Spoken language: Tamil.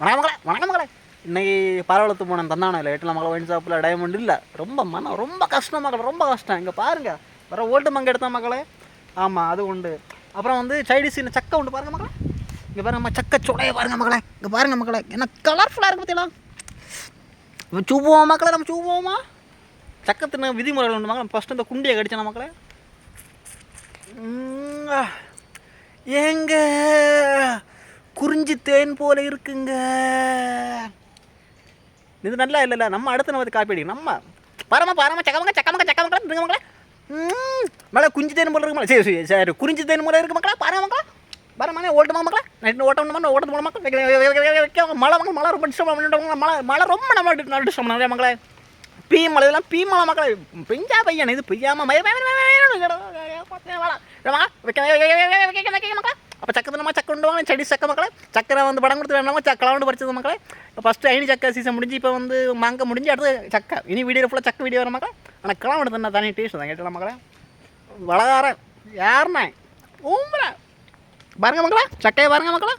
வணக்கம் மகளே. இன்றைக்கி பரவலத்து போனேன் தந்தானோ இல்லை எட்டில் மக்களை ஒயின் ஷாப்பில் டைமண்ட் இல்லை. ரொம்ப கஷ்டம் மக்களை, ரொம்ப கஷ்டம். இங்கே பாருங்கள், வேறு ஓல்டு மங்க எடுத்த மக்களே. ஆமாம், அது உண்டு. அப்புறம் வந்து சைடிஸ் இந்த சக்கை உண்டு பாருங்கள் மக்களே. இங்கே பாருங்கம்மா, சக்கை சுடைய பாருங்கள் மக்களே. இங்கே பாருங்கள் மக்களே, என்ன கலர்ஃபுல்லாக இருக்குது பார்த்தீங்களா? நம்ம சூவோம் மக்களே, நம்ம சூவோமா. சக்கத்தின விதிமுறைகள் உண்டு மக்களே. ஃபஸ்ட்டு இந்த குண்டியை கடிச்சான மக்களே. ஏங்க குறிஞ்சி தேன் போல இருக்குங்க. இது நல்லா இல்லை. நம்ம அடுத்த நம்ம காப்பி அடிக்கும். நம்ம பாரமா சக்கமங்க இருங்க மக்களே. மழை குஞ்சு தேன் போல இருக்கு மக்களே. சரி குறிஞ்சி தேன் போல இருக்கு மக்களே. பாருங்க மக்களே, பாரமானே ஓட்டமா மக்களே. நைட்டு ஓட்டம் போன மக்கள் மழை ரொம்ப டிஸ்டர்ப் மழை ரொம்ப நம்ம டிஸ்டர்ப் நிறைய மக்களே. மழை இதெல்லாம் மழை மக்களே. பெஞ்சா பையன் இது பெய்யாமல் அப்போ சக்கரை சக்கை உண்டு வாங்க. செடி சக்கை மக்களே. சக்கரை வந்து படம் கொடுத்து வேண்டாமா கலந்து பறிச்சது மக்களே. இப்போ ஃபஸ்ட்டு ஐனி சக்கை சீசன் முடிஞ்சு, இப்போ வந்து மாங்க முடிஞ்சு அடுத்து சக்கை. இனி வீடியோ ஃபுல்லாக சக்கை வீடியோ வர மக்களே. ஆனால் கிளம்பு தண்ணா தனி டேஸ்ட் தான் கேட்டலாம் மக்களே. வளகாரன் யாருண்ணே ஊம்புறேன் பாருங்க மக்களே, சக்கையை பாருங்க மக்களே.